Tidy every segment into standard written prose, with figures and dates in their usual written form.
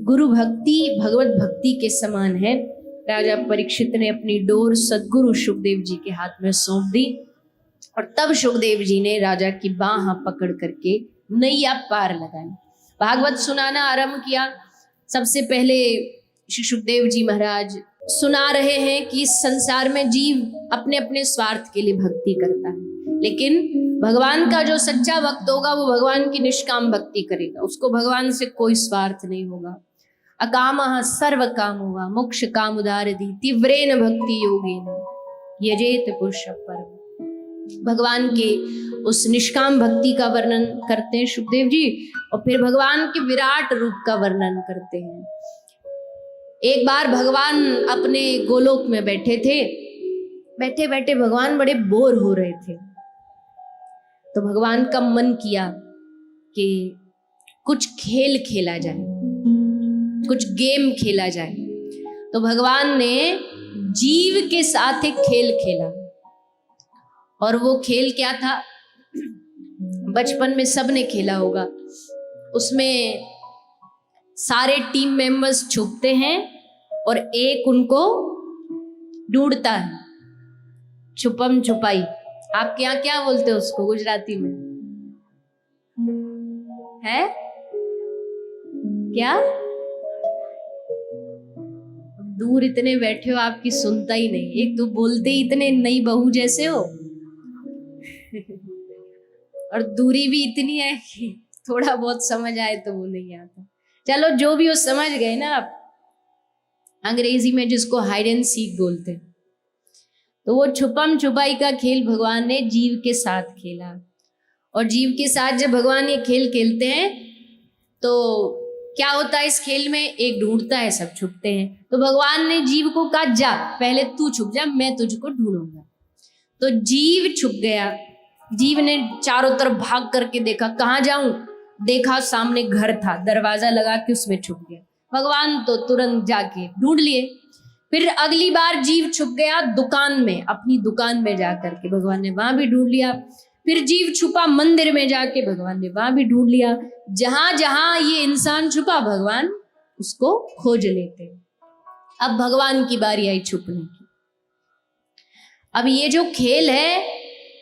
गुरु भक्ति भगवत भक्ति के समान है। राजा परीक्षित ने अपनी डोर सद्गुरु सुखदेव जी के हाथ में सौंप दी और तब सुखदेव जी ने राजा की बाह पकड़ करके नैया पार लगाई, भागवत सुनाना आरंभ किया। सबसे पहले श्री सुखदेव जी महाराज सुना रहे हैं कि इस संसार में जीव अपने अपने स्वार्थ के लिए भक्ति करता है, लेकिन भगवान का जो सच्चा भक्त होगा वो भगवान की निष्काम भक्ति करेगा, उसको भगवान से कोई स्वार्थ नहीं होगा। अकामः सर्व काम होगा मोक्ष काम उदारधि तीव्रेन भक्ति योगेन यजेत पुरुष परम। भगवान के उस निष्काम भक्ति का वर्णन करते हैं सुखदेव जी, और फिर भगवान के विराट रूप का वर्णन करते हैं। एक बार भगवान अपने गोलोक में बैठे थे, बैठे बैठे भगवान बड़े बोर हो रहे थे, तो भगवान का मन किया कि कुछ खेल खेला जाए, कुछ गेम खेला जाए। तो भगवान ने जीव के साथ एक खेल खेला, और वो खेल क्या था, बचपन में सबने खेला होगा। उसमें सारे टीम मेंबर्स छुपते हैं और एक उनको ढूंढता है, छुपम छुपाई। आपके यहाँ क्या बोलते हो उसको गुजराती में, है क्या? दूर इतने बैठे हो, आपकी सुनता ही नहीं, एक तो बोलते ही इतने नई बहू जैसे हो और दूरी भी इतनी है कि थोड़ा बहुत समझ आए तो वो नहीं आता। चलो जो भी हो, समझ गए ना आप, अंग्रेजी में जिसको हाइड एंड सीक बोलते हैं। तो वो छुपम छुपाई का खेल भगवान ने जीव के साथ खेला, और जीव के साथ जब भगवान ये खेल खेलते हैं तो क्या होता है, इस खेल में एक ढूंढता है, सब छुपते हैं। तो भगवान ने जीव को कहा जा पहले तू छुप जा, मैं तुझको ढूंढूंगा। तो जीव छुप गया। जीव ने चारों तरफ भाग करके देखा, कहाँ जाऊं, देखा सामने घर था, दरवाजा लगा के उसमें छुप गया। भगवान तो तुरंत जाके ढूंढ लिए। फिर अगली बार जीव छुप गया दुकान में, अपनी दुकान में जाकर के भगवान ने वहां भी ढूंढ लिया। फिर जीव छुपा मंदिर में जाके, भगवान ने वहां भी ढूंढ लिया। जहां जहां ये इंसान छुपा भगवान उसको खोज लेते। अब भगवान की बारी आई छुपने की। अब ये जो खेल है,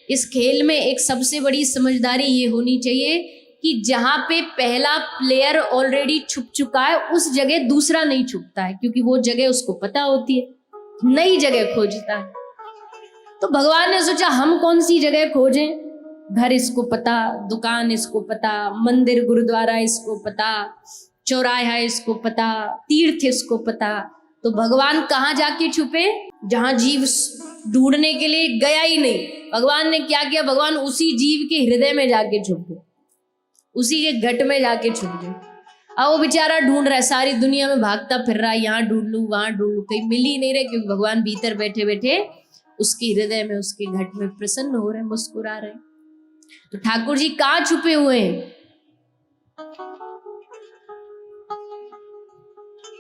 इस खेल में एक सबसे बड़ी समझदारी ये होनी चाहिए कि जहां पे पहला प्लेयर ऑलरेडी छुप चुका है उस जगह दूसरा नहीं छुपता है, क्योंकि वो जगह उसको पता होती है, नई जगह खोजता है। तो भगवान ने सोचा हम कौन सी जगह खोजें, घर इसको पता, दुकान इसको पता, मंदिर गुरुद्वारा इसको पता, चौराहा इसको पता, तीर्थ इसको पता। तो भगवान कहाँ जाके छुपे, जहां जीव ढूंढने के लिए गया ही नहीं। भगवान ने क्या किया, भगवान उसी जीव के हृदय में जाके छुप गए, उसी के घट में जाके छुप गए। अब वो बेचारा ढूंढ रहा है, सारी दुनिया में भागता फिर रहा है, यहाँ ढूंढ लूं वहां ढूंढ लूं, कहीं मिल ही नहीं रहे, क्योंकि भगवान भीतर बैठे बैठे उसके हृदय में, उसके घट में प्रसन्न हो रहे, मुस्कुरा रहे। तो ठाकुर जी कहाँ छुपे हुए हैं,